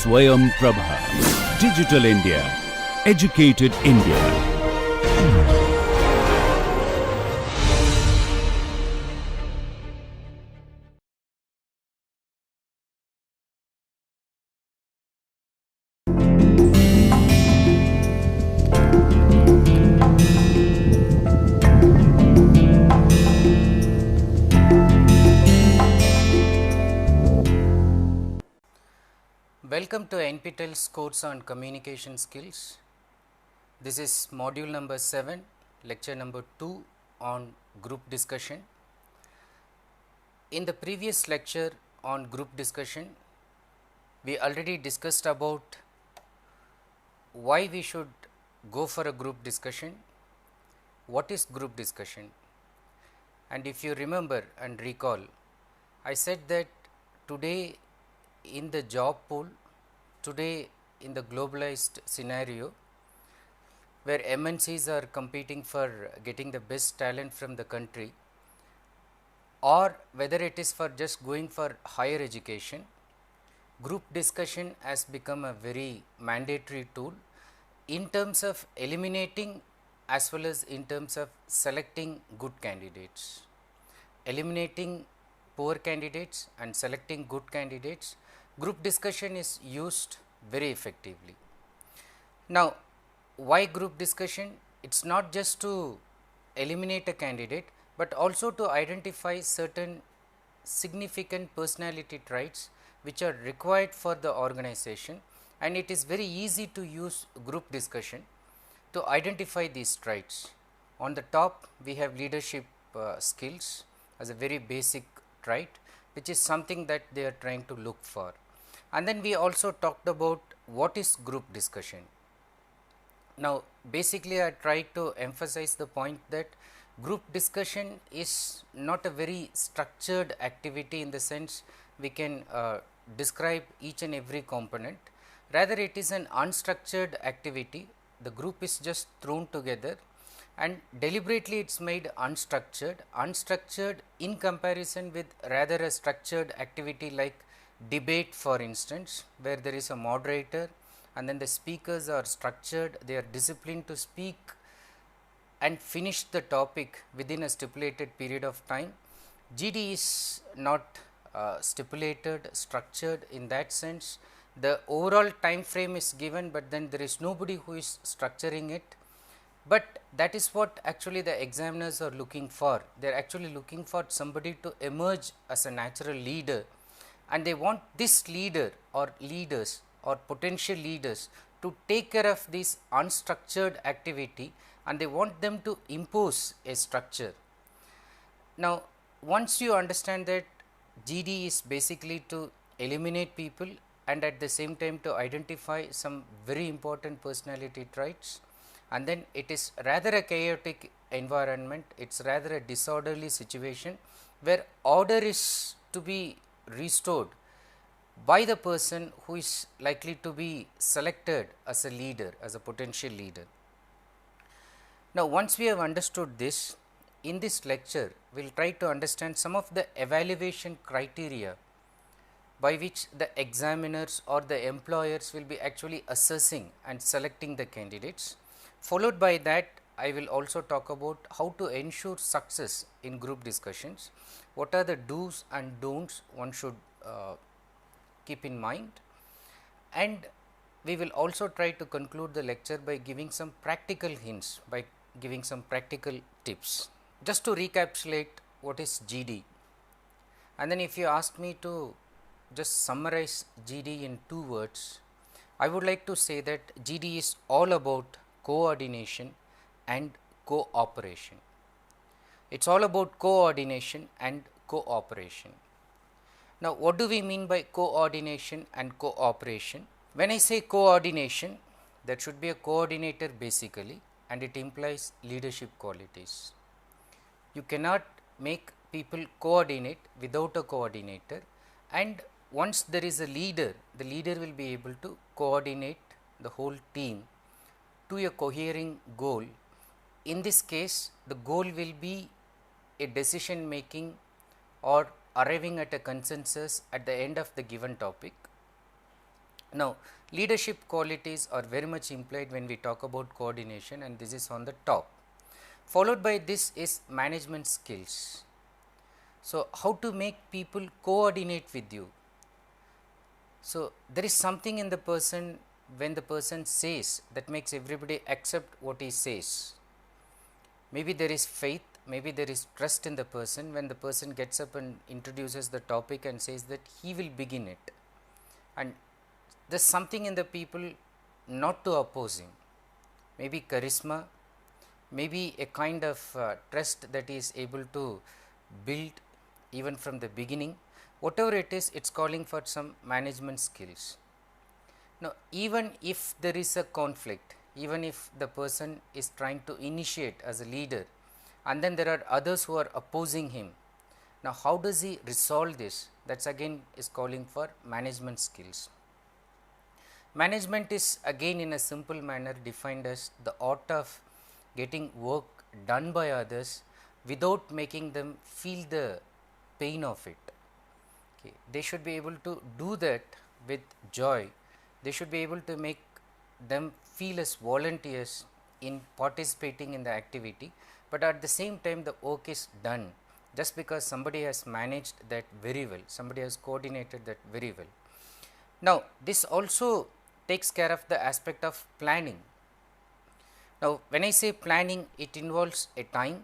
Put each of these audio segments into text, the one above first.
Swayam Prabha. Digital India. Educated India. Welcome to NPTEL's course on communication skills. This is module number 7, lecture number 2 on group discussion. In the previous lecture on group discussion, we already discussed about why we should go for a group discussion, what is group discussion, and if you remember and recall, I said that today in the job pool, today in the globalized scenario where MNCs are competing for getting the best talent from the country, or whether it is for just going for higher education, group discussion has become a very mandatory tool in terms of eliminating as well as in terms of selecting good candidates. Eliminating poor candidates and selecting good candidates, group discussion is used very effectively. Now, why group discussion? It is not just to eliminate a candidate, but also to identify certain significant personality traits which are required for the organization, and it is very easy to use group discussion to identify these traits. On the top, we have leadership skills as a very basic trait, which is something that they are trying to look for. And then we also talked about what is group discussion. Now, basically I tried to emphasize the point that group discussion is not a very structured activity in the sense we can describe each and every component. Rather, it is an unstructured activity. The group is just thrown together and deliberately it is made unstructured in comparison with rather a structured activity like debate, for instance, where there is a moderator and then the speakers are structured, they are disciplined to speak and finish the topic within a stipulated period of time. GD is not stipulated, structured in that sense. The overall time frame is given, but then there is nobody who is structuring it. But that is what actually the examiners are looking for. They are actually looking for somebody to emerge as a natural leader, and they want this leader or leaders or potential leaders to take care of this unstructured activity, and they want them to impose a structure. Now, once you understand that GD is basically to eliminate people and at the same time to identify some very important personality traits, and then it is rather a chaotic environment, it is rather a disorderly situation where order is to be restored by the person who is likely to be selected as a leader, as a potential leader. Now, once we have understood this, in this lecture we will try to understand some of the evaluation criteria by which the examiners or the employers will be actually assessing and selecting the candidates. Followed by that, I will also talk about how to ensure success in group discussions, what are the do's and don'ts one should keep in mind, and we will also try to conclude the lecture by giving some practical hints, by giving some practical tips. Just to recapitulate what is GD, and then if you ask me to just summarize GD in 2 words, I would like to say that GD is all about coordination and cooperation. It is all about coordination and cooperation. Now, what do we mean by coordination and cooperation? When I say coordination, there should be a coordinator basically, and it implies leadership qualities. You cannot make people coordinate without a coordinator, and once there is a leader, the leader will be able to coordinate the whole team to a cohering goal. In this case, the goal will be a decision making or arriving at a consensus at the end of the given topic, Now, leadership qualities are very much implied when we talk about coordination, and this is on the top. Followed by this is management skills. So, how to make people coordinate with you. So, there is something in the person when the person says that makes everybody accept what he says. Maybe there is faith, maybe there is trust in the person when the person gets up and introduces the topic and says that he will begin it. And there is something in the people not to oppose him, maybe charisma, maybe a kind of trust that he is able to build even from the beginning. Whatever it is calling for some management skills. Now, even if there is a conflict, even if the person is trying to initiate as a leader and then there are others who are opposing him, now how does he resolve this? That's again is calling for management skills. Management is again in a simple manner defined as the art of getting work done by others without making them feel the pain of it. Okay. They should be able to do that with joy. They should be able to make them feel as volunteers in participating in the activity, but at the same time the work is done just because somebody has managed that very well, somebody has coordinated that very well. Now, this also takes care of the aspect of planning. Now, when I say planning, it involves a time.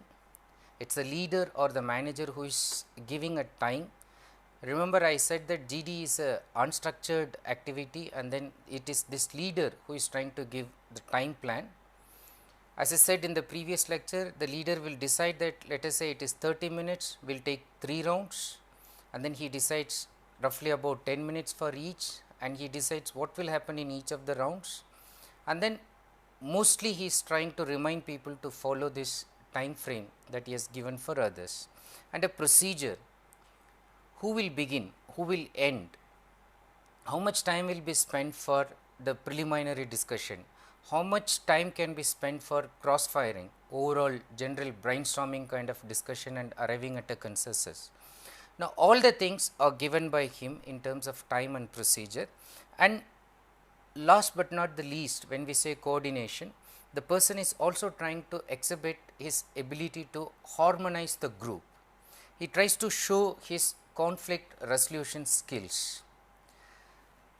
It is the leader or the manager who is giving a time. Remember, I said that GD is a unstructured activity, and then it is this leader who is trying to give the time plan. As I said in the previous lecture, the leader will decide that, let us say it is 30 minutes, we will take 3 rounds, and then he decides roughly about 10 minutes for each, and he decides what will happen in each of the rounds, and then mostly he is trying to remind people to follow this time frame that he has given for others, and a procedure. Who will begin, who will end, how much time will be spent for the preliminary discussion, how much time can be spent for cross firing, overall general brainstorming kind of discussion and arriving at a consensus. Now, all the things are given by him in terms of time and procedure. And last but not the least, when we say coordination, the person is also trying to exhibit his ability to harmonize the group. He tries to show his conflict resolution skills.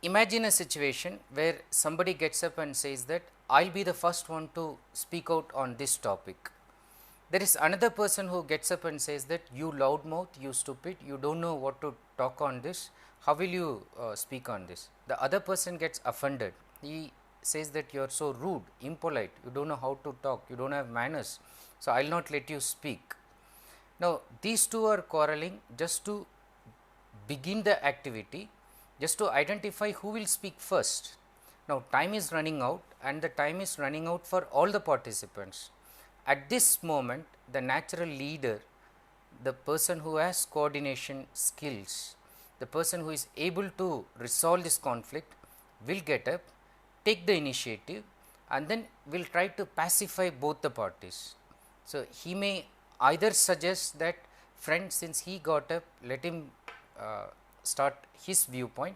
Imagine a situation where somebody gets up and says that I will be the first one to speak out on this topic. There is another person who gets up and says that you loudmouth, you stupid, you do not know what to talk on this, how will you speak on this? The other person gets offended, he says that you are so rude, impolite, you do not know how to talk, you do not have manners, so I will not let you speak. Now, these two are quarreling just to begin the activity, just to identify who will speak first. Now, time is running out, and the time is running out for all the participants. At this moment, the natural leader, the person who has coordination skills, the person who is able to resolve this conflict will get up, take the initiative, and then will try to pacify both the parties. So, he may either suggest that, friend, since he got up, let him start his viewpoint,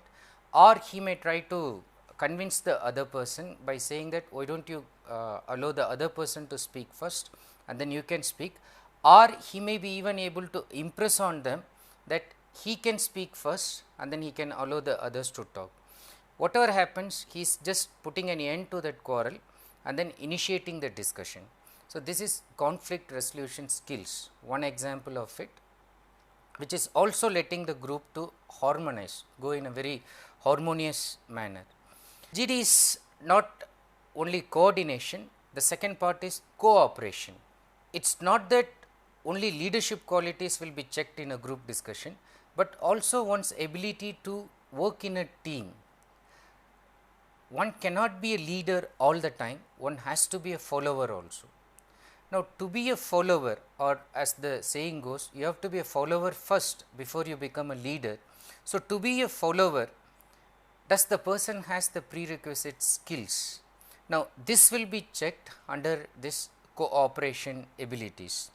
or he may try to convince the other person by saying that why do not you allow the other person to speak first and then you can speak, or he may be even able to impress on them that he can speak first and then he can allow the others to talk. Whatever happens, he is just putting an end to that quarrel and then initiating the discussion. So, this is conflict resolution skills, one example of it, which is also letting the group to harmonize, go in a very harmonious manner. GD is not only coordination, the second part is cooperation. It is not that only leadership qualities will be checked in a group discussion, but also one's ability to work in a team. One cannot be a leader all the time, one has to be a follower also. Now, to be a follower, or as the saying goes, you have to be a follower first before you become a leader. So, to be a follower, does the person has the prerequisite skills? Now, this will be checked under this cooperation abilities.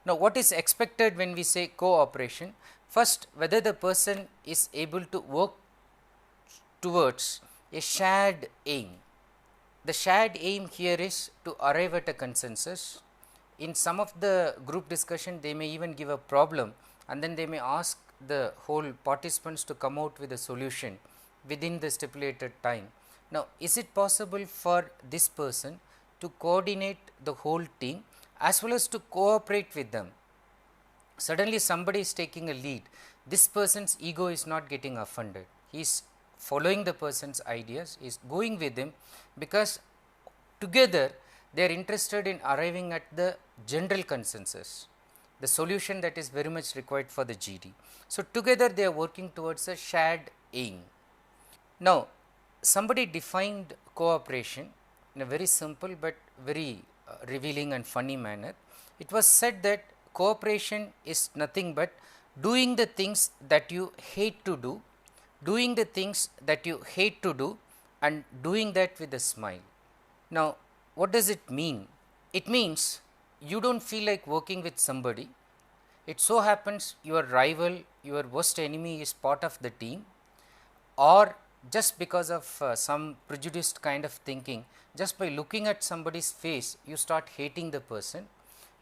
Now, what is expected when we say cooperation? First, whether the person is able to work towards a shared aim. The shared aim here is to arrive at a consensus. In some of the group discussion, they may even give a problem, and then they may ask the whole participants to come out with a solution within the stipulated time. Now, is it possible for this person to coordinate the whole team as well as to cooperate with them? Suddenly somebody is taking a lead, this person's ego is not getting offended, he is following the person's ideas, is going with him, because together they are interested in arriving at the general consensus, the solution that is very much required for the GD. So, together they are working towards a shared aim. Now, somebody defined cooperation in a very simple but very revealing and funny manner. It was said that cooperation is nothing but doing the things that you hate to do, doing the things that you hate to do, and doing that with a smile. Now, what does it mean? It means you don't feel like working with somebody. It so happens your rival, your worst enemy is part of the team, or just because of some prejudiced kind of thinking, just by looking at somebody's face, you start hating the person.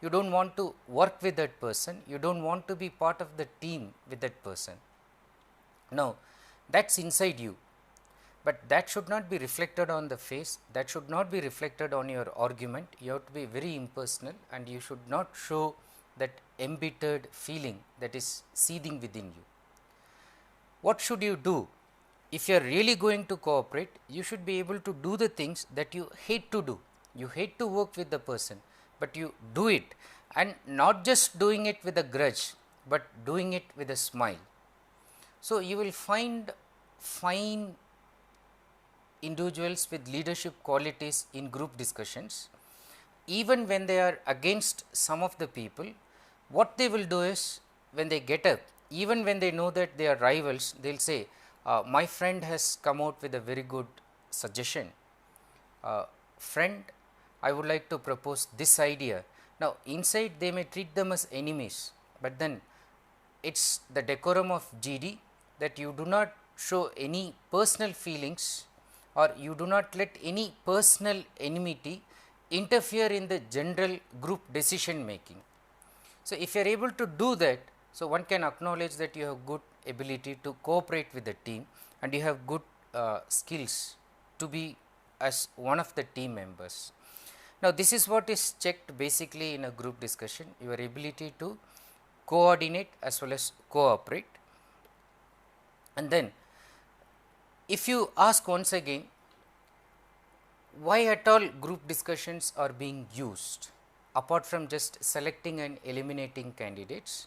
You don't want to work with that person, you don't want to be part of the team with that person. Now, that's inside you, but that should not be reflected on the face, that should not be reflected on your argument. You have to be very impersonal, and you should not show that embittered feeling that is seething within you. What should you do? If you are really going to cooperate, you should be able to do the things that you hate to do. You hate to work with the person, but you do it, and not just doing it with a grudge, but doing it with a smile. So, you will find fine individuals with leadership qualities in group discussions. Even when they are against some of the people, what they will do is, when they get up, even when they know that they are rivals, they will say, my friend has come out with a very good suggestion. Friend, I would like to propose this idea. Now, inside they may treat them as enemies, but then it is the decorum of GD that you do not show any personal feelings, or you do not let any personal enmity interfere in the general group decision making. So, if you are able to do that, so one can acknowledge that you have good ability to cooperate with the team, and you have good skills to be as one of the team members. Now, this is what is checked basically in a group discussion, your ability to coordinate as well as cooperate. And then if you ask once again, why at all group discussions are being used apart from just selecting and eliminating candidates?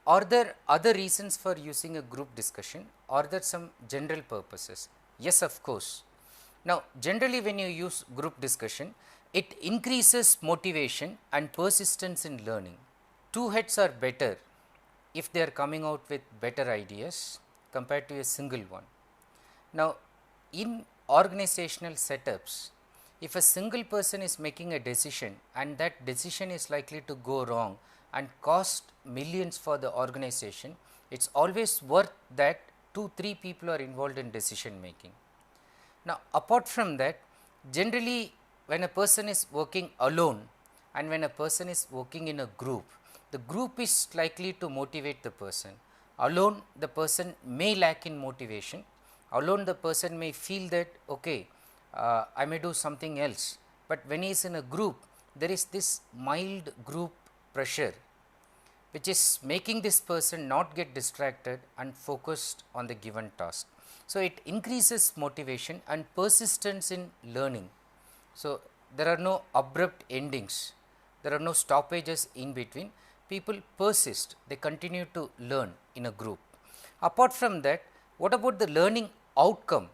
Are there other reasons for using a group discussion? Are there some general purposes? Yes, of course. Now, generally when you use group discussion, it increases motivation and persistence in learning. Two heads are better if they are coming out with better ideas compared to a single one. Now, in organizational setups, if a single person is making a decision and that decision is likely to go wrong and cost millions for the organization, it is always worth that 2-3 people are involved in decision making. Now, apart from that, generally when a person is working alone and when a person is working in a group, the group is likely to motivate the person. Alone, the person may lack in motivation. Alone, the person may feel that, okay, I may do something else, but when he is in a group, there is this mild group pressure which is making this person not get distracted and focused on the given task. So, it increases motivation and persistence in learning. So, there are no abrupt endings, there are no stoppages in between, people persist, they continue to learn in a group. Apart from that, what about the learning outcome?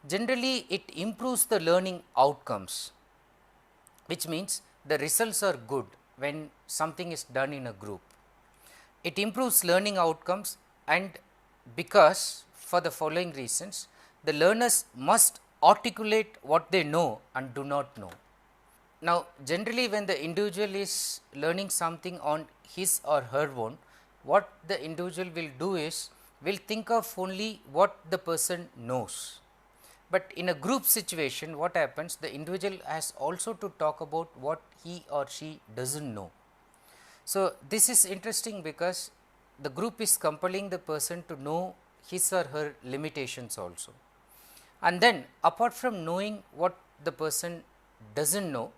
Generally, it improves the learning outcomes, which means the results are good when something is done in a group. It improves learning outcomes, and because for the following reasons, the learners must articulate what they know and do not know. Now, generally when the individual is learning something on his or her own, what the individual will do is, will think of only what the person knows. But in a group situation, what happens, the individual has also to talk about what he or she does not know. So, this is interesting because the group is compelling the person to know his or her limitations also. And then apart from knowing what the person does not know,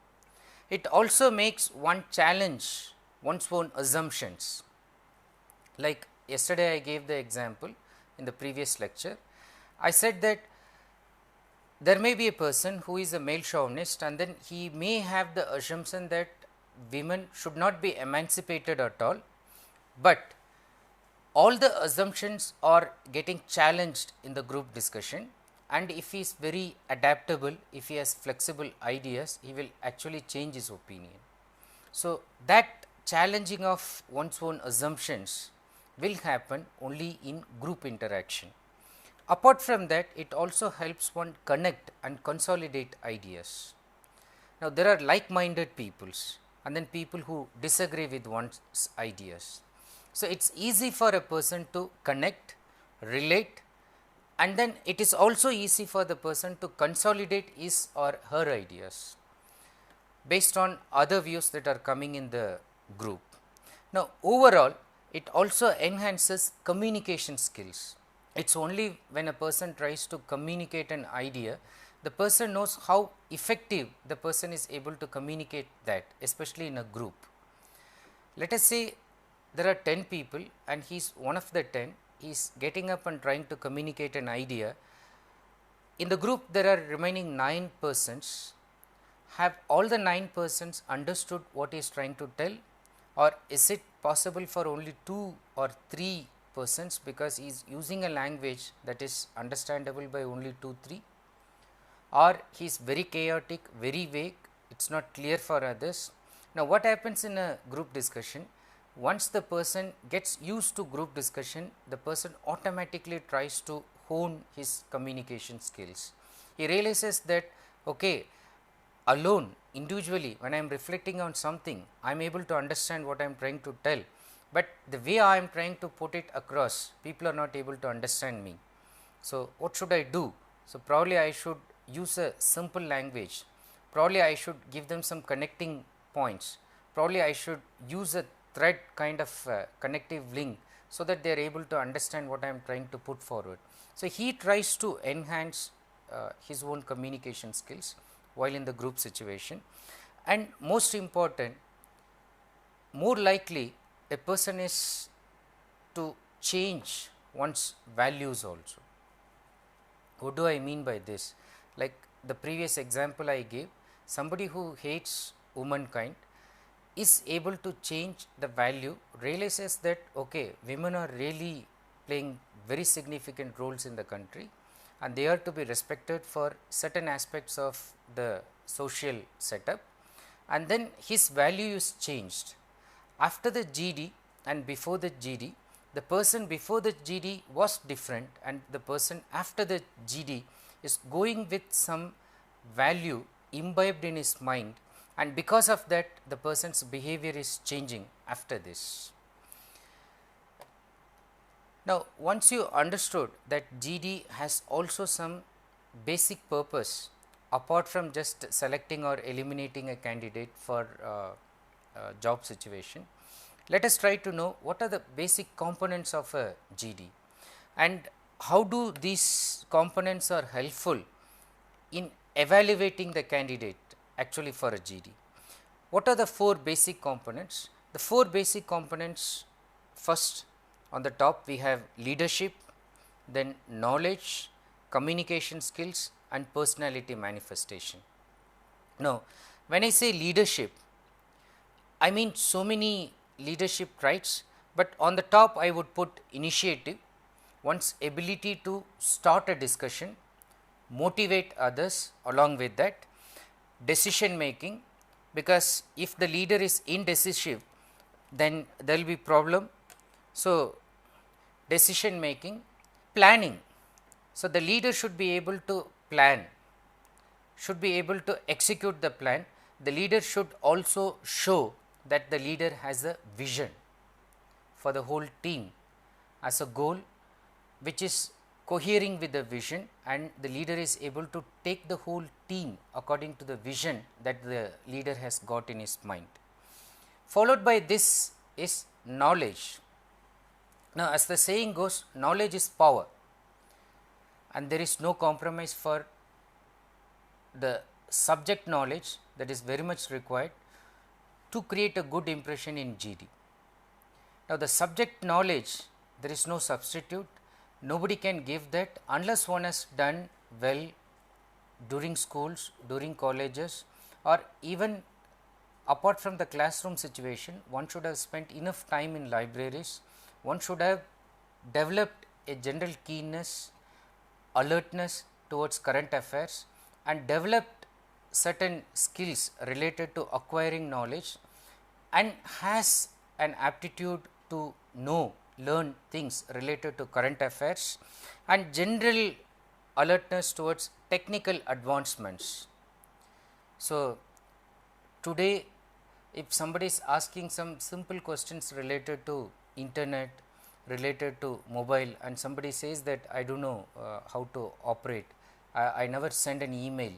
it also makes one challenge one's own assumptions. Like yesterday I gave the example in the previous lecture, I said that there may be a person who is a male chauvinist, and then he may have the assumption that women should not be emancipated at all, but all the assumptions are getting challenged in the group discussion, and if he is very adaptable, if he has flexible ideas, he will actually change his opinion. So, that challenging of one's own assumptions will happen only in group interaction. Apart from that, it also helps one connect and consolidate ideas. Now, there are like-minded peoples and then people who disagree with one's ideas. So, it is easy for a person to connect, relate, and then it is also easy for the person to consolidate his or her ideas based on other views that are coming in the group. Now, overall it also enhances communication skills. It is only when a person tries to communicate an idea, the person knows how effective the person is able to communicate that, especially in a group. Let us say there are 10 people and he is one of the 10, he is getting up and trying to communicate an idea. In the group there are remaining 9 persons. Have all the 9 persons understood what he is trying to tell, or is it possible for only 2 or 3 persons because he is using a language that is understandable by only 2-3, or he is very chaotic, very vague, it is not clear for others. Now, what happens in a group discussion? Once the person gets used to group discussion, the person automatically tries to hone his communication skills. He realizes that okay, alone individually when I am reflecting on something, I am able to understand what I am trying to tell, but the way I am trying to put it across, people are not able to understand me. So, what should I do? So, probably I should use a simple language, probably I should give them some connecting points, probably I should use a thread kind of connective link so that they are able to understand what I am trying to put forward. So, he tries to enhance his own communication skills while in the group situation, and most important, more likely a person is to change one's values also. What do I mean by this? Like the previous example I gave, somebody who hates womankind is able to change the value, realizes that okay, women are really playing very significant roles in the country and they are to be respected for certain aspects of the social setup, and then his value is changed. After the GD and before the GD, the person before the GD was different and the person after the GD is going with some value imbibed in his mind, and because of that the person's behavior is changing after this. Now, once you understood that GD has also some basic purpose apart from just selecting or eliminating a candidate for job situation, let us try to know what are the basic components of a GD and how do these components are helpful in evaluating the candidate actually for a GD. What are the 4 basic components? The 4 basic components, first on the top we have leadership, then knowledge, communication skills and personality manifestation. Now, when I say leadership, I mean so many leadership traits, but on the top I would put initiative, one's ability to start a discussion, motivate others along with that, decision making, because if the leader is indecisive then there will be problem. So, decision making, planning. So, the leader should be able to plan, should be able to execute the plan. The leader should also show that the leader has a vision for the whole team as a goal which is cohering with the vision, and the leader is able to take the whole team according to the vision that the leader has got in his mind. Followed by this is knowledge. Now, as the saying goes, knowledge is power, and there is no compromise for the subject knowledge that is very much required to create a good impression in GD. Now, the subject knowledge, there is no substitute, nobody can give that unless one has done well during schools, during colleges, or even apart from the classroom situation, one should have spent enough time in libraries, one should have developed a general keenness, alertness towards current affairs, and developed certain skills related to acquiring knowledge, and has an aptitude to learn things related to current affairs, and general alertness towards technical advancements. So, today if somebody is asking some simple questions related to internet, related to mobile, and somebody says that I do not know how to operate, I never send an email.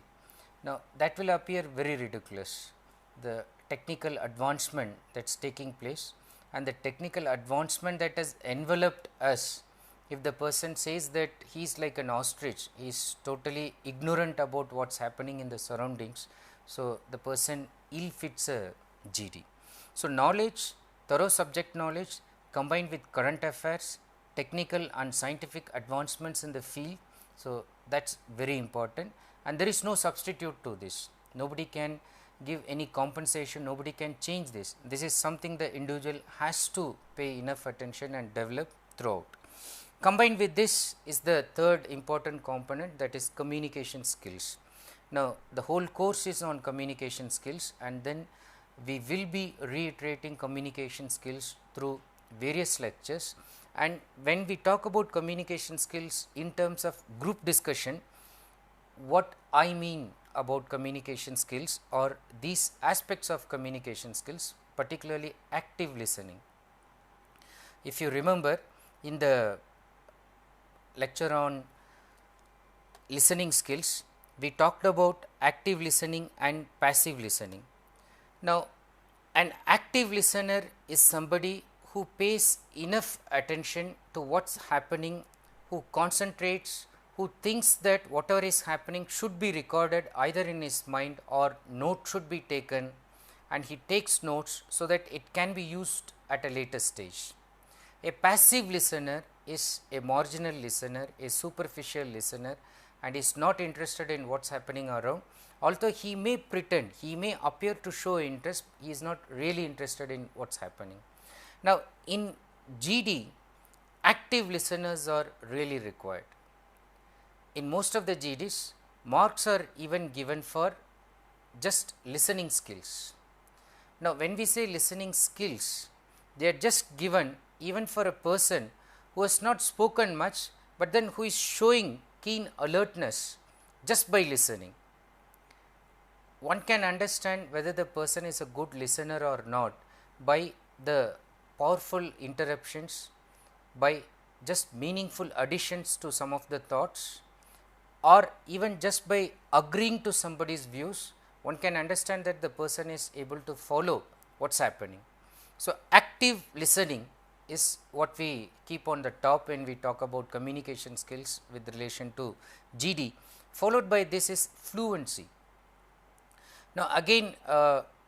Now, that will appear very ridiculous. The technical advancement that is taking place and the technical advancement that has enveloped us, if the person says that he is like an ostrich, he is totally ignorant about what is happening in the surroundings, so the person ill fits a GD. So, knowledge, thorough subject knowledge combined with current affairs, technical and scientific advancements in the field. So, that is very important, and there is no substitute to this. Nobody can give any compensation, nobody can change this. This is something the individual has to pay enough attention and develop throughout. Combined with this is the third important component, that is communication skills. Now, the whole course is on communication skills, and then we will be reiterating communication skills through various lectures. And when we talk about communication skills in terms of group discussion, what I mean about communication skills or these aspects of communication skills, particularly active listening. If you remember, in the lecture on listening skills, we talked about active listening and passive listening. Now, an active listener is somebody who pays enough attention to what is happening, who concentrates, who thinks that whatever is happening should be recorded either in his mind or note should be taken, and he takes notes so that it can be used at a later stage. A passive listener is a marginal listener, a superficial listener, and is not interested in what is happening around. Although he may pretend, he may appear to show interest, he is not really interested in what is happening. Now, in GD, active listeners are really required. In most of the GDs, marks are even given for just listening skills. Now, when we say listening skills, they are just given even for a person who has not spoken much, but then who is showing keen alertness just by listening. One can understand whether the person is a good listener or not by the powerful interruptions, by just meaningful additions to some of the thoughts, or even just by agreeing to somebody's views. One can understand that the person is able to follow what is happening. So, active listening is what we keep on the top when we talk about communication skills with relation to GD. Followed by this is fluency. Now, again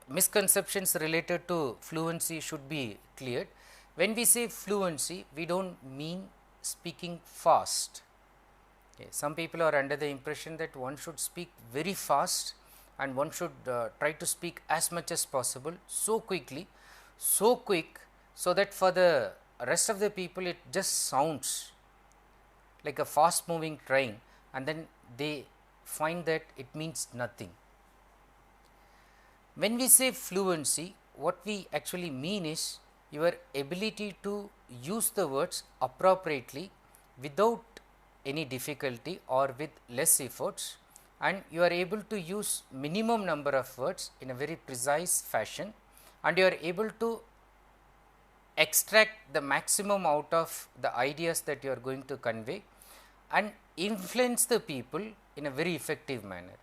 misconceptions related to fluency should be cleared. When we say fluency, we do not mean speaking fast. Okay. Some people are under the impression that one should speak very fast and one should try to speak as much as possible, so quickly, so quick, so that for the rest of the people it just sounds like a fast moving train, and then they find that it means nothing. When we say fluency, what we actually mean is your ability to use the words appropriately without any difficulty or with less efforts, and you are able to use minimum number of words in a very precise fashion, and you are able to extract the maximum out of the ideas that you are going to convey, and influence the people in a very effective manner.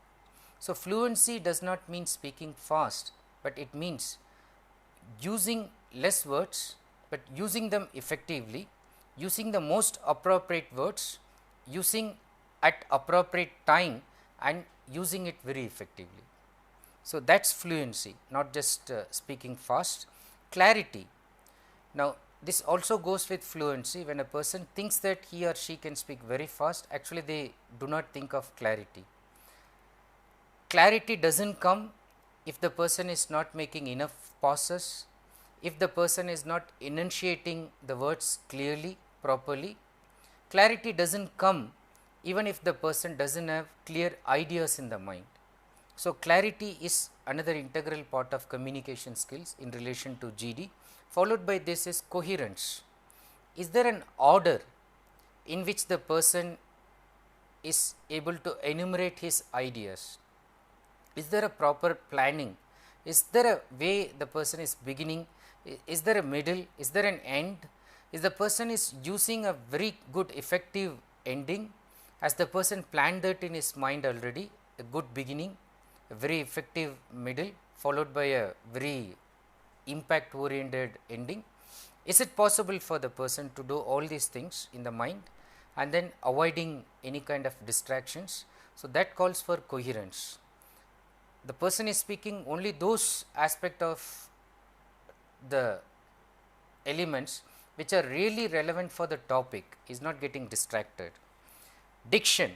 So, fluency does not mean speaking fast, but it means using less words, but using them effectively, using the most appropriate words, using at appropriate time and using it very effectively. So, that is fluency, not just speaking fast. Clarity. Now, this also goes with fluency. When a person thinks that he or she can speak very fast, actually they do not think of clarity. Clarity does not come if the person is not making enough pauses, if the person is not enunciating the words clearly, properly. Clarity does not come even if the person does not have clear ideas in the mind. So, clarity is another integral part of communication skills in relation to GD. Followed by this is coherence. Is there an order in which the person is able to enumerate his ideas? Is there a proper planning? Is there a way the person is beginning? Is there a middle? Is there an end? Is the person is using a very good effective ending? Has the person planned that in his mind already? A good beginning, a very effective middle, followed by a very impact oriented ending. Is it possible for the person to do all these things in the mind and then avoiding any kind of distractions? So, that calls for coherence. The person is speaking only those aspects of the elements which are really relevant for the topic, is not getting distracted. Diction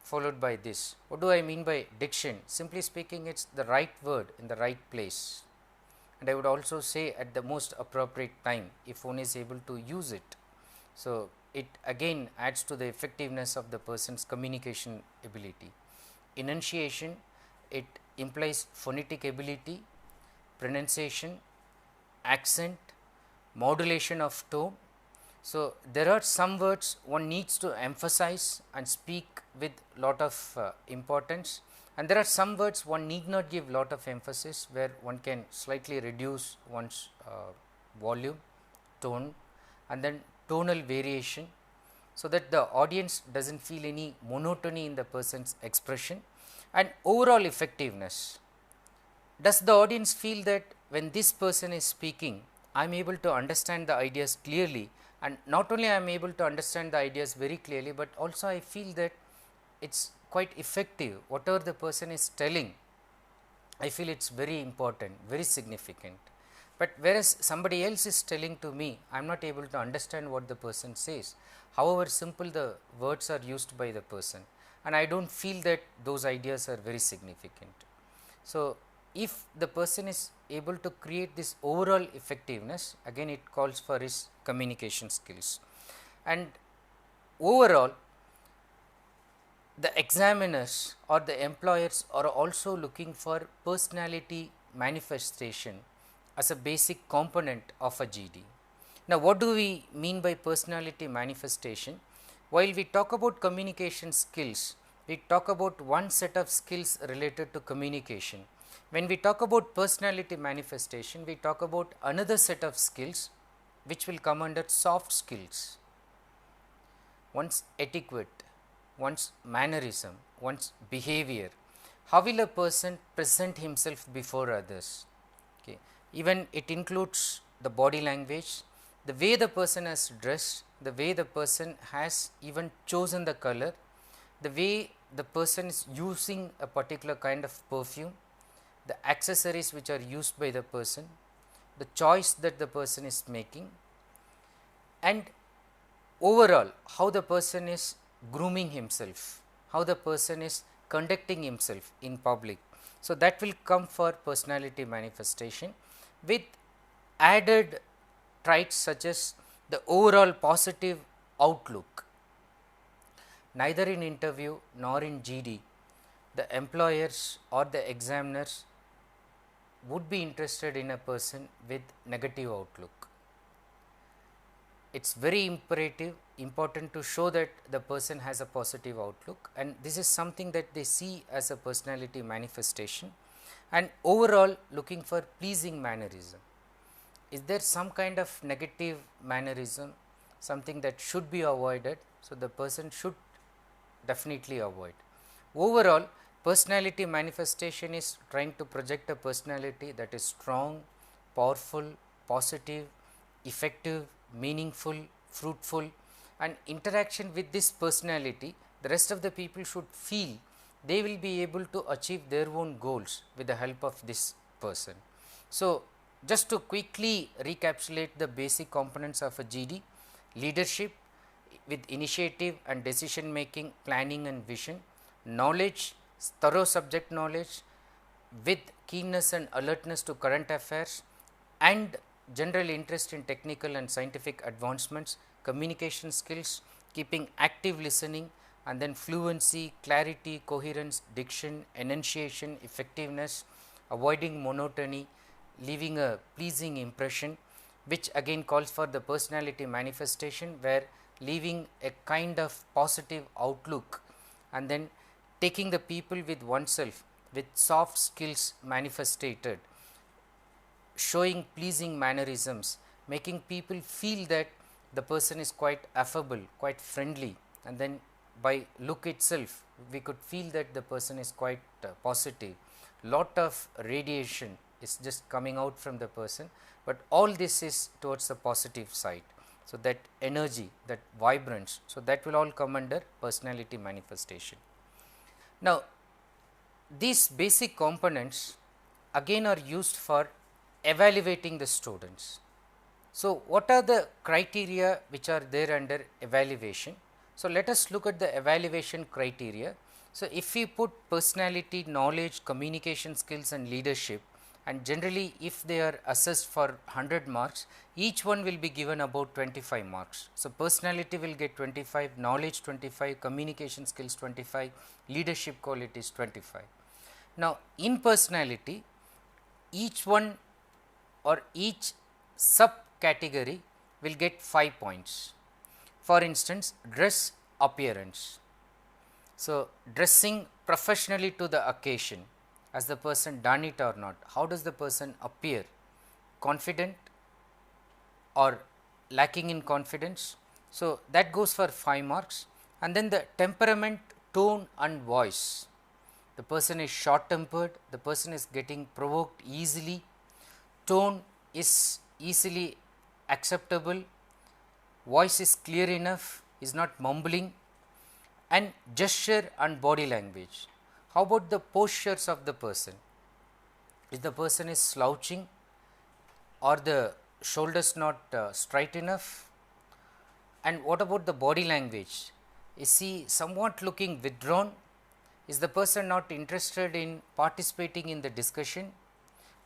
followed by this. What do I mean by diction? Simply speaking, it is the right word in the right place, and I would also say at the most appropriate time if one is able to use it. So, it again adds to the effectiveness of the person's communication ability. Enunciation, it implies phonetic ability, pronunciation, accent, modulation of tone. So, there are some words one needs to emphasize and speak with lot of importance, and there are some words one need not give lot of emphasis, where one can slightly reduce one's volume, tone, and then tonal variation, so that the audience does not feel any monotony in the person's expression. And overall effectiveness. Does the audience feel that when this person is speaking, I am able to understand the ideas clearly, and not only I am able to understand the ideas very clearly, but also I feel that it is quite effective, whatever the person is telling, I feel it is very important, very significant. But whereas somebody else is telling to me, I am not able to understand what the person says, however simple the words are used by the person, and I do not feel that those ideas are very significant. So, if the person is able to create this overall effectiveness, again it calls for his communication skills. And overall, the examiners or the employers are also looking for personality manifestation as a basic component of a GD. Now, what do we mean by personality manifestation? While we talk about communication skills, we talk about one set of skills related to communication. When we talk about personality manifestation, we talk about another set of skills which will come under soft skills. One's etiquette, one's mannerism, one's behavior. How will a person present himself before others? Okay. Even it includes the body language, the way the person has dressed, the way the person has even chosen the color, the way the person is using a particular kind of perfume, the accessories which are used by the person, the choice that the person is making, and overall how the person is grooming himself, how the person is conducting himself in public. So, that will come for personality manifestation with added traits such as the overall positive outlook. Neither in interview nor in GD, the employers or the examiners would be interested in a person with negative outlook. It is very important to show that the person has a positive outlook, and this is something that they see as a personality manifestation. And overall looking for pleasing mannerism. Is there some kind of negative mannerism, something that should be avoided? So, the person should definitely avoid. Overall, personality manifestation is trying to project a personality that is strong, powerful, positive, effective, meaningful, fruitful, and interaction with this personality, the rest of the people should feel they will be able to achieve their own goals with the help of this person. So, just to quickly recapitulate the basic components of a GD: leadership with initiative and decision making, planning and vision; knowledge, thorough subject knowledge with keenness and alertness to current affairs and general interest in technical and scientific advancements; communication skills, keeping active listening, and then fluency, clarity, coherence, diction, enunciation, effectiveness, avoiding monotony, leaving a pleasing impression, which again calls for the personality manifestation, where leaving a kind of positive outlook and then taking the people with oneself with soft skills manifested, showing pleasing mannerisms, making people feel that the person is quite affable, quite friendly, and then by look itself we could feel that the person is quite positive. Lot of radiation is just coming out from the person, but all this is towards the positive side. So, that energy, that vibrance, so that will all come under personality manifestation. Now, these basic components again are used for evaluating the students. So, what are the criteria which are there under evaluation? So, let us look at the evaluation criteria. So, if we put personality, knowledge, communication skills and leadership, and generally if they are assessed for 100 marks, each one will be given about 25 marks. So, personality will get 25, knowledge 25, communication skills 25, leadership qualities 25. Now, in personality, each one or each subcategory will get 5 points. For instance, dress appearance. So, dressing professionally to the occasion, has the person done it or not? How does the person appear? Confident or lacking in confidence? So, that goes for 5 marks. And then the temperament, tone and voice. The person is short tempered, the person is getting provoked easily, tone is easily acceptable, voice is clear enough, is not mumbling, and gesture and body language. How about the postures of the person? If the person is slouching or the shoulders not straight enough? And what about the body language? Is he somewhat looking withdrawn? Is the person not interested in participating in the discussion?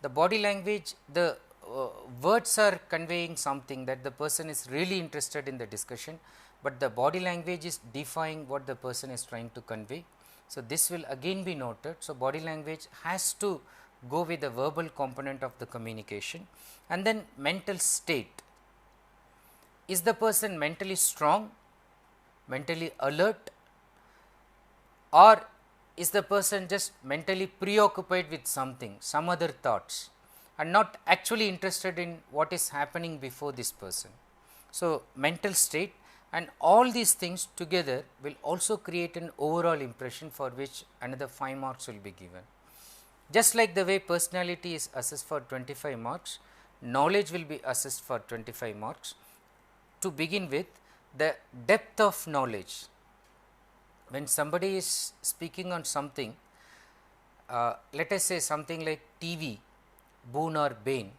The body language, the words are conveying something that the person is really interested in the discussion, but the body language is defying what the person is trying to convey. So, this will again be noted. So, body language has to go with the verbal component of the communication. And then mental state. Is the person mentally strong, mentally alert, or is the person just mentally preoccupied with something, some other thoughts, and not actually interested in what is happening before this person? So, mental state and all these things together will also create an overall impression for which another 5 marks will be given. Just like the way personality is assessed for 25 marks, knowledge will be assessed for 25 marks. To begin with, the depth of knowledge. When somebody is speaking on something, let us say something like TV, boon or bane.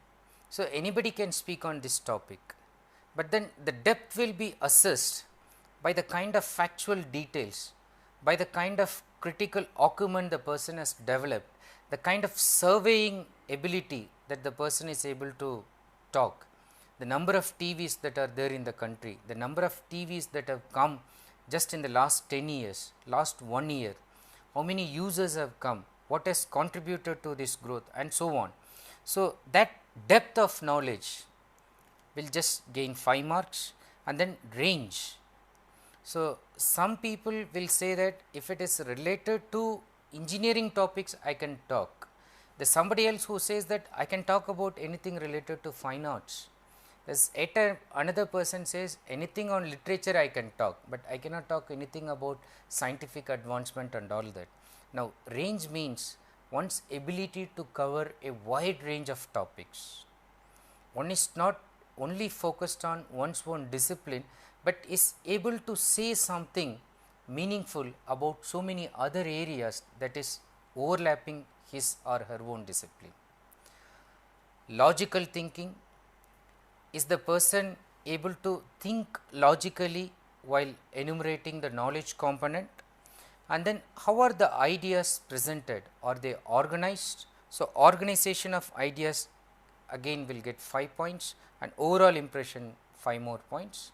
So, anybody can speak on this topic, but then the depth will be assessed by the kind of factual details, by the kind of critical acumen the person has developed, the kind of surveying ability that the person is able to talk, the number of TVs that are there in the country, the number of TVs that have come just in the last 10 years, last 1 year, how many users have come, what has contributed to this growth, and so on. So, that depth of knowledge will just gain 5 marks. And then range. So, some people will say that if it is related to engineering topics, I can talk. There is somebody else who says that I can talk about anything related to fine arts. As another person says, anything on literature I can talk, but I cannot talk anything about scientific advancement and all that. Now, range means one's ability to cover a wide range of topics. One is not only focused on one's own discipline, but is able to say something meaningful about so many other areas that is overlapping his or her own discipline. Logical thinking is the person able to think logically while enumerating the knowledge component, and then how are the ideas presented, are they organized? So, organization of ideas again will get 5 points and overall impression 5 more points.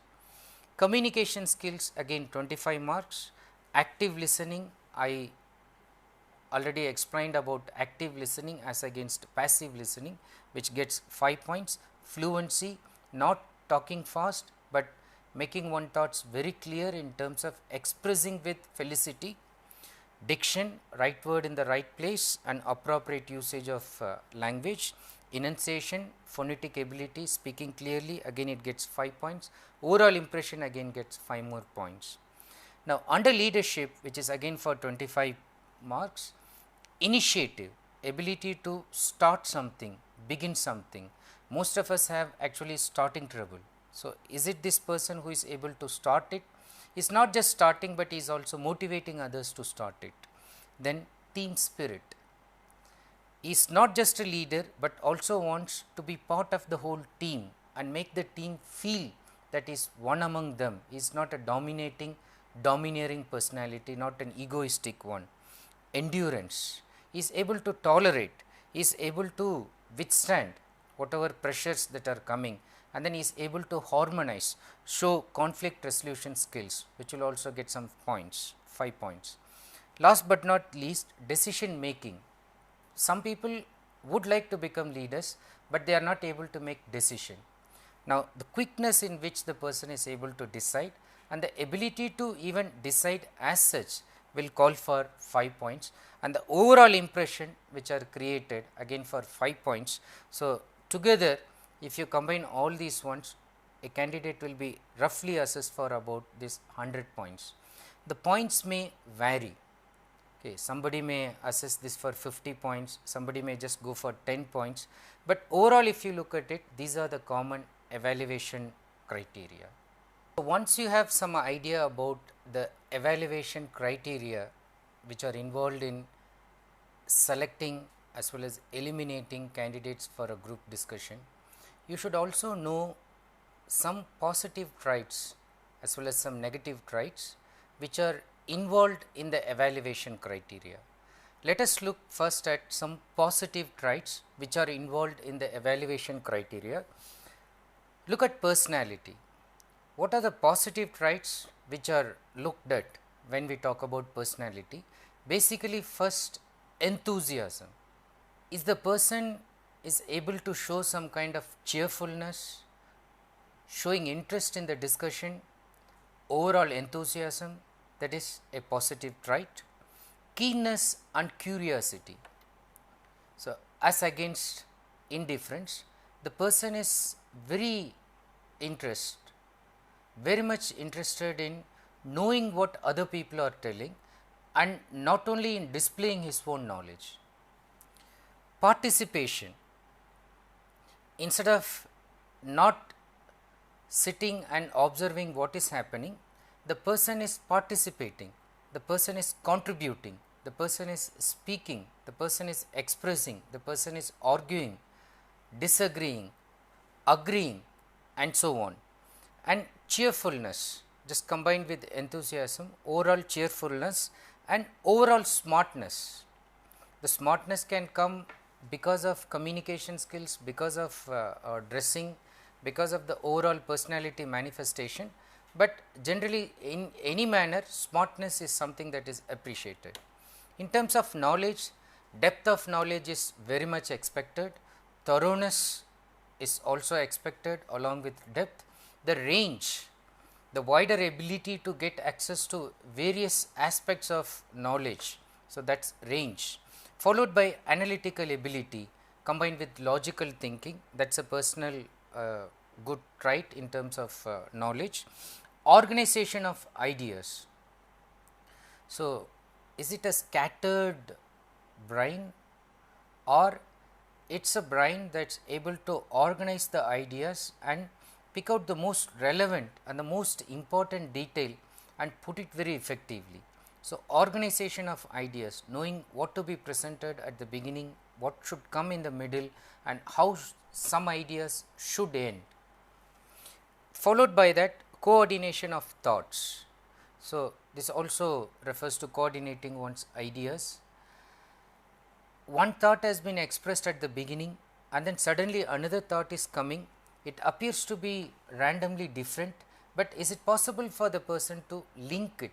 Communication skills again 25 marks. Active listening, I already explained about active listening as against passive listening, which gets 5 points. Fluency, not talking fast, but making one thoughts very clear in terms of expressing with felicity. Diction, right word in the right place and appropriate usage of language. Enunciation, phonetic ability, speaking clearly, again it gets 5 points. Overall impression again gets 5 more points. Now, under leadership, which is again for 25 marks, initiative, ability to start something, begin something. Most of us have actually starting trouble. So, is it this person who is able to start it? He is not just starting, but he is also motivating others to start it. Then team spirit. He is not just a leader, but also wants to be part of the whole team and make the team feel that is one among them. He is not a domineering personality, not an egoistic one. Endurance. He is able to tolerate, he is able to withstand whatever pressures that are coming, and then he is able to harmonize, show conflict resolution skills, which will also get some points, 5 points. Last but not least, decision making. Some people would like to become leaders, but they are not able to make decision. Now, the quickness in which the person is able to decide and the ability to even decide as such will call for 5 points, and the overall impression which are created again for 5 points. So, together if you combine all these ones, a candidate will be roughly assessed for about this 100 points. The points may vary. Okay, somebody may assess this for 50 points, somebody may just go for 10 points, but overall if you look at it, these are the common evaluation criteria. So, once you have some idea about the evaluation criteria which are involved in selecting as well as eliminating candidates for a group discussion, you should also know some positive traits as well as some negative traits which are involved in the evaluation criteria. Let us look first at some positive traits which are involved in the evaluation criteria. Look at personality. What are the positive traits which are looked at when we talk about personality? Basically, first, enthusiasm. Is the person is able to show some kind of cheerfulness, showing interest in the discussion, overall enthusiasm, that is a positive trait. Keenness and curiosity. So, as against indifference, the person is very much interested in knowing what other people are telling and not only in displaying his own knowledge. Participation. Instead of not sitting and observing what is happening, the person is participating, the person is contributing, the person is speaking, the person is expressing, the person is arguing, disagreeing, agreeing, and so on. And cheerfulness, just combined with enthusiasm, overall cheerfulness and overall smartness. The smartness can come because of communication skills, because of dressing, because of the overall personality manifestation, but generally in any manner smartness is something that is appreciated. In terms of knowledge, depth of knowledge is very much expected, thoroughness is also expected along with depth, the range, the wider ability to get access to various aspects of knowledge. So, that is range, followed by analytical ability combined with logical thinking, that is a personal good trait in terms of knowledge. Organization of ideas. So, is it a scattered brain, or it's a brain that's able to organize the ideas and pick out the most relevant and the most important detail and put it very effectively. So, organization of ideas, knowing what to be presented at the beginning, what should come in the middle, and how some ideas should end. Followed by that, coordination of thoughts. So, this also refers to coordinating one's ideas. One thought has been expressed at the beginning, and then suddenly another thought is coming. It appears to be randomly different, but is it possible for the person to link it?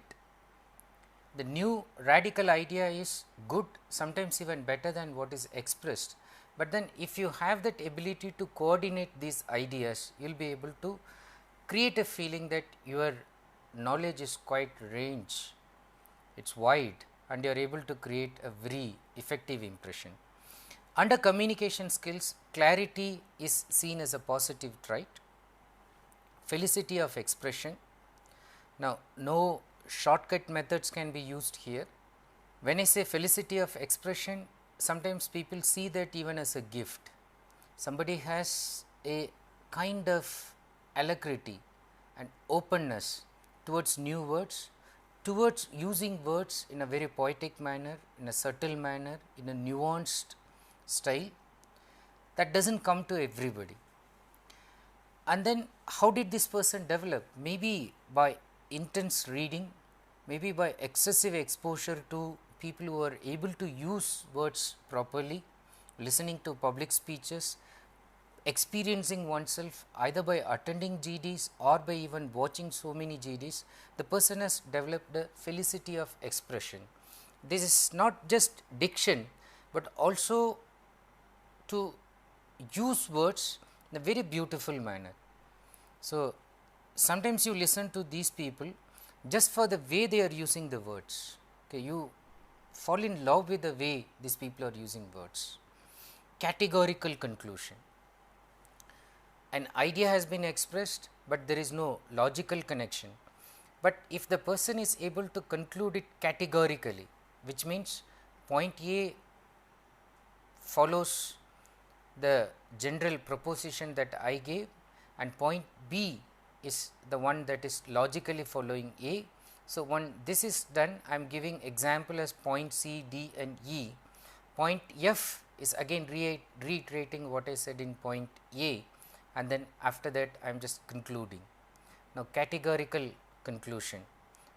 The new radical idea is good, sometimes even better than what is expressed, but then if you have that ability to coordinate these ideas, you will be able to create a feeling that your knowledge is quite range, it is wide, and you are able to create a very effective impression. Under communication skills, clarity is seen as a positive trait, felicity of expression. Now, no shortcut methods can be used here. When I say felicity of expression, sometimes people see that even as a gift. Somebody has a kind of alacrity and openness towards new words, towards using words in a very poetic manner, in a subtle manner, in a nuanced style, that does not come to everybody. And then how did this person develop? Maybe by intense reading, maybe by excessive exposure to people who are able to use words properly, listening to public speeches, experiencing oneself either by attending GDs or by even watching so many GDs, the person has developed a felicity of expression. This is not just diction, but also to use words in a very beautiful manner. So, sometimes you listen to these people just for the way they are using the words. Okay, you fall in love with the way these people are using words. Categorical conclusion. An idea has been expressed, but there is no logical connection. But if the person is able to conclude it categorically, which means point A follows the general proposition that I gave, and point B is the one that is logically following A. So, when this is done, I am giving example as point C, D and E. Point F is again reiterating what I said in point A, and then after that I am just concluding. Now, categorical conclusion.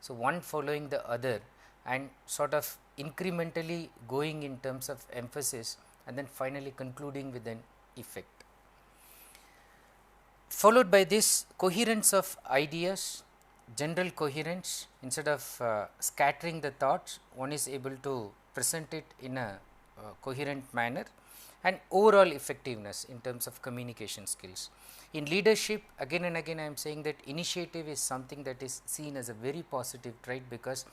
So, one following the other and sort of incrementally going in terms of emphasis, and then finally concluding with an effect. Followed by this, coherence of ideas, general coherence. Instead of scattering the thoughts, one is able to present it in a coherent manner, and overall effectiveness in terms of communication skills. In leadership, again and again I am saying that initiative is something that is seen as a very positive trait, because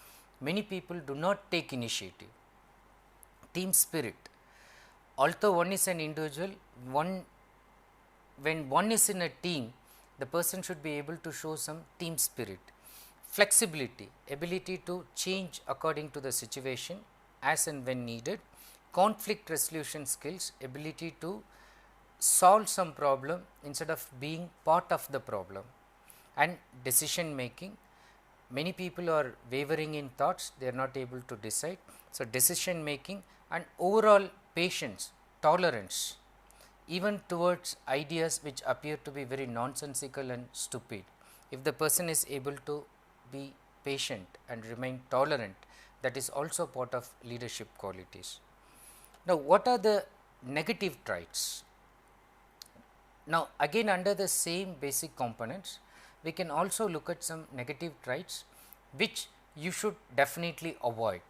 many people do not take initiative. Team spirit. Although one is an individual, when one is in a team, the person should be able to show some team spirit. Flexibility, ability to change according to the situation as and when needed. Conflict resolution skills, ability to solve some problem instead of being part of the problem. And decision making, many people are wavering in thoughts, they are not able to decide. So, decision making and overall patience, tolerance, even towards ideas which appear to be very nonsensical and stupid. If the person is able to be patient and remain tolerant, that is also part of leadership qualities. Now, what are the negative traits? Now, again under the same basic components, we can also look at some negative traits which you should definitely avoid.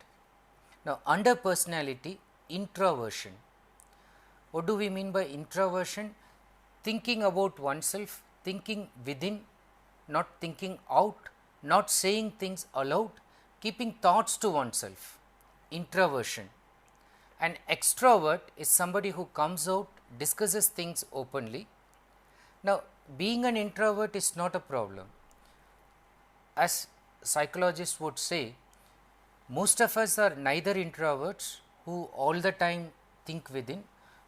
Now, under personality, introversion. What do we mean by introversion? Thinking about oneself, thinking within, not thinking out, not saying things aloud, keeping thoughts to oneself. Introversion. An extrovert is somebody who comes out, discusses things openly. Now, being an introvert is not a problem. As psychologists would say, most of us are neither introverts who all the time think within,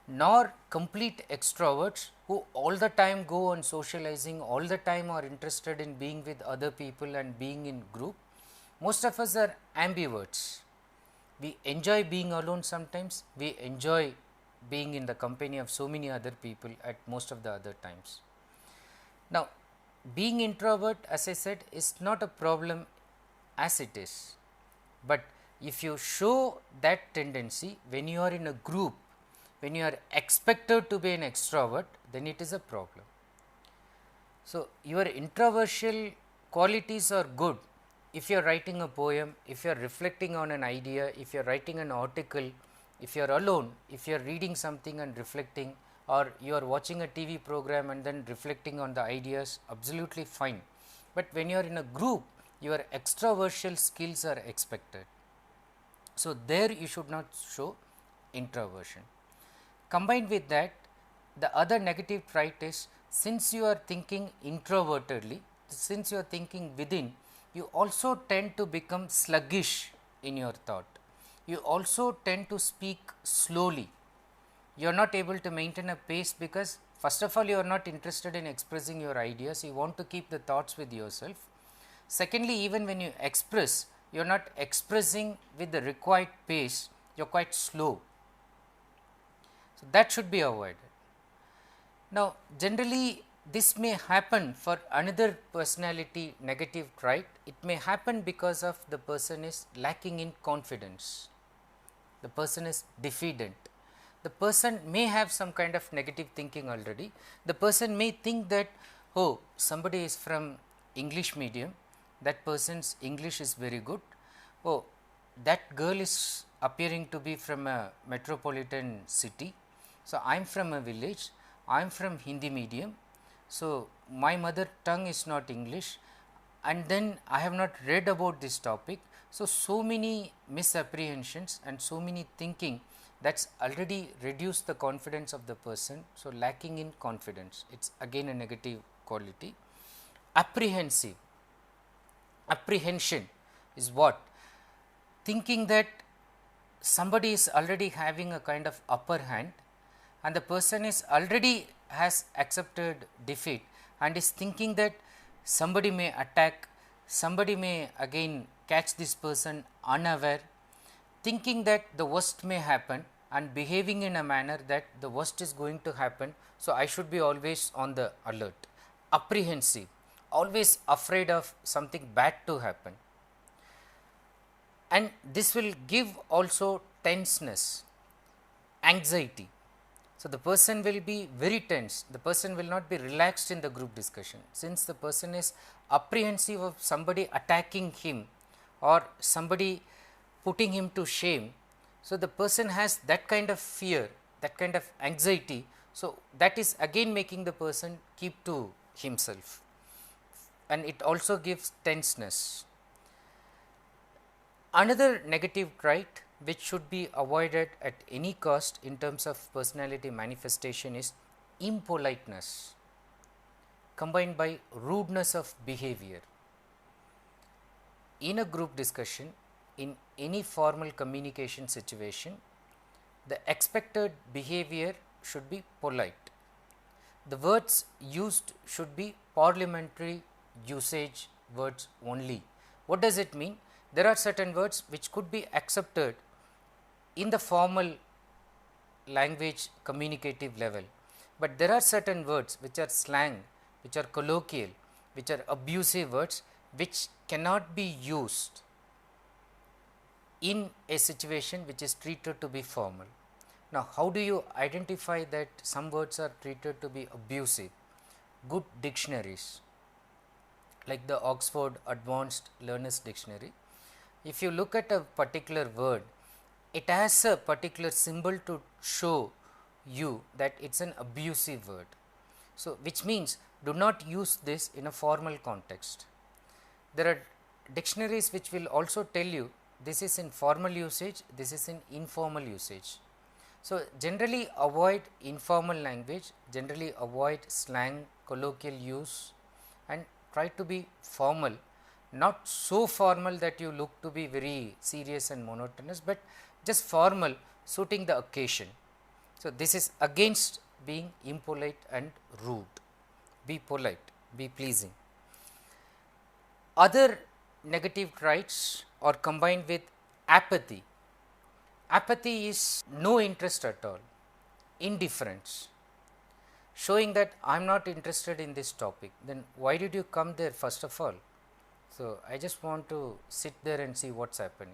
nor complete extroverts who all the time go on socializing, all the time are interested in being with other people and being in group. Most of us are ambiverts. We enjoy being alone sometimes, we enjoy being in the company of so many other people at most of the other times. Now, being introvert, as I said, is not a problem as it is, but if you show that tendency when you are in a group, when you are expected to be an extrovert, then it is a problem. So, your introversial qualities are good if you are writing a poem, if you are reflecting on an idea, if you are writing an article, if you are alone, if you are reading something and reflecting, or you are watching a TV program and then reflecting on the ideas, absolutely fine. But when you are in a group, your extroversial skills are expected. So, there you should not show introversion. Combined with that, the other negative trait is, since you are thinking introvertedly, since you are thinking within, you also tend to become sluggish in your thought. You also tend to speak slowly. You are not able to maintain a pace because first of all you are not interested in expressing your ideas, you want to keep the thoughts with yourself. Secondly, even when you express, you are not expressing with the required pace, you are quite slow. So, that should be avoided. Now, generally this may happen for another personality negative trait, it may happen because of the person is lacking in confidence, the person is diffident. The person may have some kind of negative thinking already. The person may think that, oh, somebody is from English medium, that person's English is very good. Oh, that girl is appearing to be from a metropolitan city. So, I am from a village, I am from Hindi medium. So, my mother tongue is not English, and then I have not read about this topic. So, so many misapprehensions and so many thinking that's already reduced the confidence of the person. So, lacking in confidence, it's again a negative quality. Apprehensive, apprehension is what? Thinking that somebody is already having a kind of upper hand and the person is already has accepted defeat and is thinking that somebody may attack, somebody may again catch this person unaware, thinking that the worst may happen and behaving in a manner that the worst is going to happen. So, I should be always on the alert. Apprehensive, always afraid of something bad to happen, and this will give also tenseness, anxiety. So, the person will be very tense, the person will not be relaxed in the group discussion, since the person is apprehensive of somebody attacking him or somebody putting him to shame. So, the person has that kind of fear, that kind of anxiety. So, that is again making the person keep to himself, and it also gives tenseness. Another negative trait which should be avoided at any cost in terms of personality manifestation is impoliteness combined by rudeness of behavior. In a group discussion, in any formal communication situation, the expected behavior should be polite. The words used should be parliamentary usage words only. What does it mean? There are certain words which could be accepted in the formal language communicative level, but there are certain words which are slang, which are colloquial, which are abusive words which cannot be used in a situation which is treated to be formal. Now, how do you identify that some words are treated to be abusive? Good dictionaries like the Oxford Advanced Learners Dictionary, if you look at a particular word, it has a particular symbol to show you that it is an abusive word. So, which means do not use this in a formal context. There are dictionaries which will also tell you this is in formal usage, this is in informal usage. So, generally avoid informal language, generally avoid slang, colloquial use, and try to be formal, not so formal that you look to be very serious and monotonous, but just formal suiting the occasion. So, this is against being impolite and rude. Be polite, be pleasing. Other negative traits are combined with apathy. Apathy is no interest at all, indifference, showing that I am not interested in this topic. Then why did you come there first of all? So, I just want to sit there and see what is happening.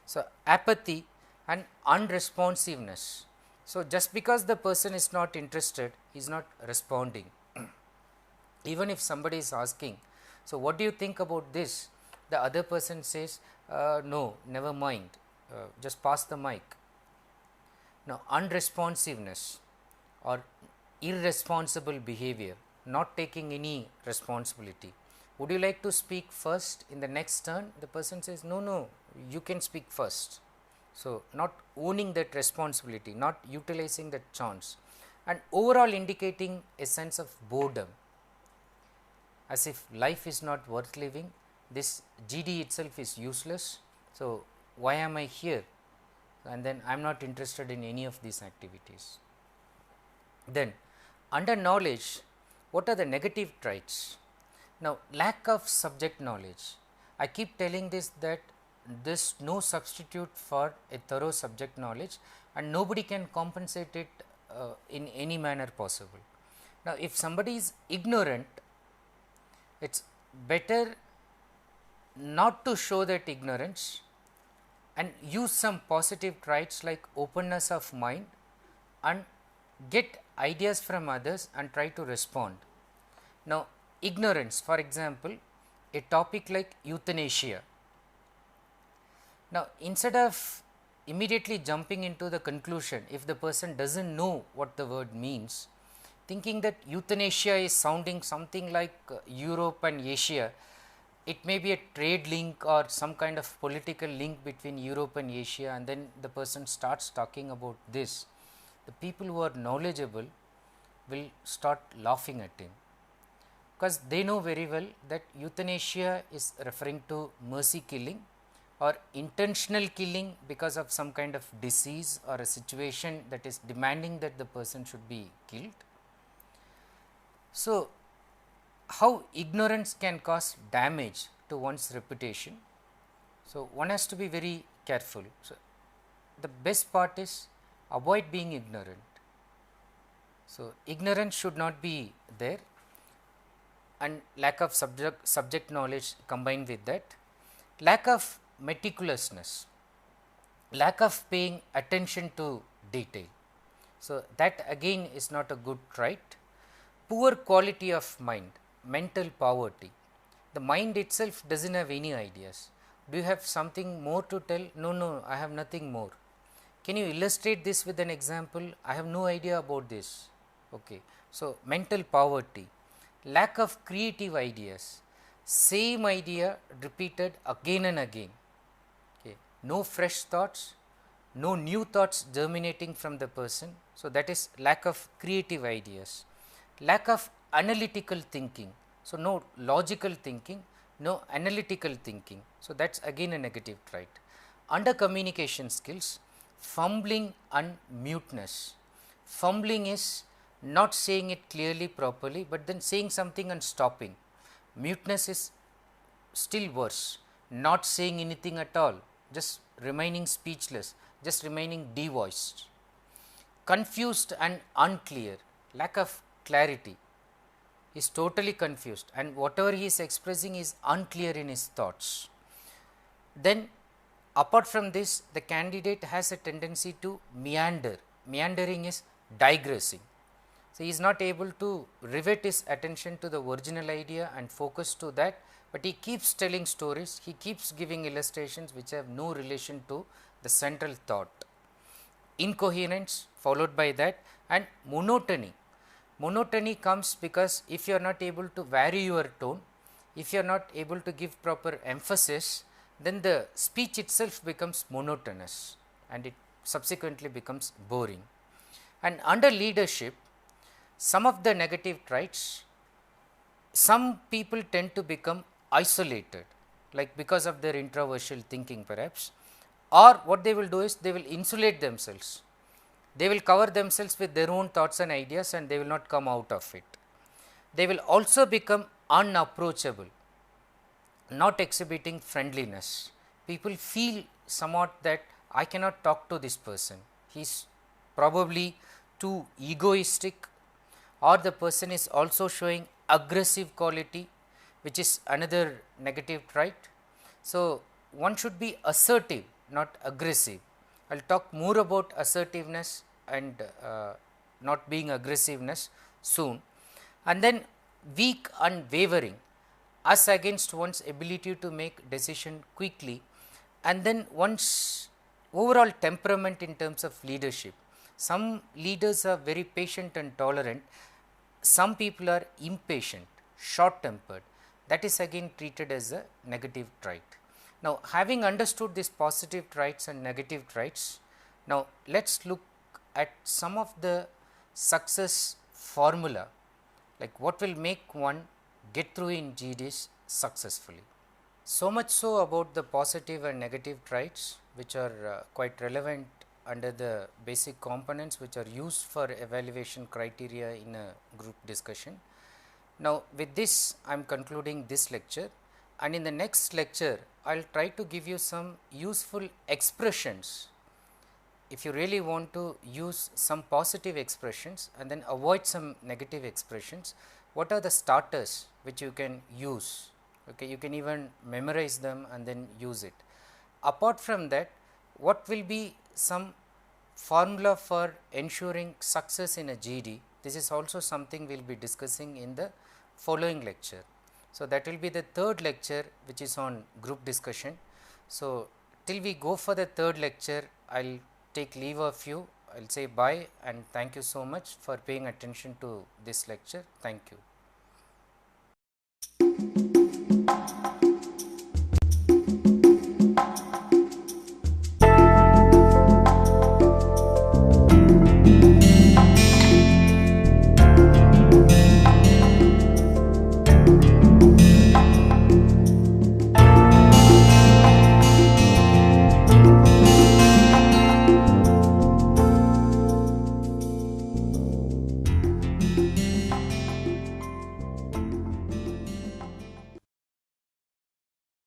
So, apathy and unresponsiveness. So, just because the person is not interested, he is not responding. Even if somebody is asking, so what do you think about this? The other person says, no, never mind, just pass the mic. Now, unresponsiveness or irresponsible behavior, not taking any responsibility. Would you like to speak first in the next turn? The person says, no, no, you can speak first. So, not owning that responsibility, not utilizing that chance, and overall indicating a sense of boredom, as if life is not worth living, this GD itself is useless. So, why am I here? And then I am not interested in any of these activities. Then under knowledge, what are the negative traits? Now, lack of subject knowledge. I keep telling this that there is no substitute for a thorough subject knowledge, and nobody can compensate it in any manner possible. Now, if somebody is ignorant, it is better not to show that ignorance and use some positive traits like openness of mind and get ideas from others and try to respond. Now, ignorance, for example, a topic like euthanasia. Now, instead of immediately jumping into the conclusion, if the person does not know what the word means, thinking that euthanasia is sounding something like Europe and Asia, it may be a trade link or some kind of political link between Europe and Asia, and then the person starts talking about this. The people who are knowledgeable will start laughing at him, because they know very well that euthanasia is referring to mercy killing or intentional killing because of some kind of disease or a situation that is demanding that the person should be killed. So, how ignorance can cause damage to one's reputation. So, one has to be very careful. So, the best part is avoid being ignorant. So, ignorance should not be there, and lack of subject knowledge combined with that, lack of meticulousness, lack of paying attention to detail. So, that again is not a good trait. Poor quality of mind, mental poverty. The mind itself does not have any ideas. Do you have something more to tell? No, no, I have nothing more. Can you illustrate this with an example? I have no idea about this. Okay. So, mental poverty, lack of creative ideas, same idea repeated again and again. Okay. No fresh thoughts, no new thoughts germinating from the person. So, that is lack of creative ideas. Lack of analytical thinking. So, no logical thinking, no analytical thinking. So, that is again a negative trait. Under communication skills, fumbling and muteness. Fumbling is not saying it clearly properly, but then saying something and stopping. Muteness is still worse, not saying anything at all, just remaining speechless, just remaining devoiced. Confused and unclear, lack of clarity, is totally confused, and whatever he is expressing is unclear in his thoughts. Then apart from this, the candidate has a tendency to meander. Meandering is digressing. So, he is not able to rivet his attention to the original idea and focus to that, but he keeps telling stories, he keeps giving illustrations which have no relation to the central thought. Incoherence followed by that, and monotony. Monotony comes because if you are not able to vary your tone, if you are not able to give proper emphasis, then the speech itself becomes monotonous and it subsequently becomes boring. And under leadership, some of the negative traits, some people tend to become isolated, like because of their introversial thinking perhaps, or what they will do is they will insulate themselves. They will cover themselves with their own thoughts and ideas and they will not come out of it. They will also become unapproachable, not exhibiting friendliness. People feel somewhat that I cannot talk to this person, he is probably too egoistic, or the person is also showing aggressive quality, which is another negative trait. So, one should be assertive, not aggressive. I will talk more about assertiveness and not being aggressiveness soon. And then weak and wavering as against one's ability to make decision quickly, and then one's overall temperament in terms of leadership. Some leaders are very patient and tolerant, some people are impatient, short tempered, that is again treated as a negative trait. Now, having understood these positive traits and negative traits, now let us look at some of the success formula, like what will make one get through in GDs successfully. So much so about the positive and negative traits, which are quite relevant under the basic components which are used for evaluation criteria in a group discussion. Now, with this I am concluding this lecture, and in the next lecture I will try to give you some useful expressions. If you really want to use some positive expressions and then avoid some negative expressions, what are the starters which you can use? Okay, you can even memorize them and then use it. Apart from that, what will be some formula for ensuring success in a GD? This is also something we will be discussing in the following lecture. So, that will be the third lecture, which is on group discussion. So, till we go for the third lecture, I will take leave of you. I will say bye and thank you so much for paying attention to this lecture. Thank you.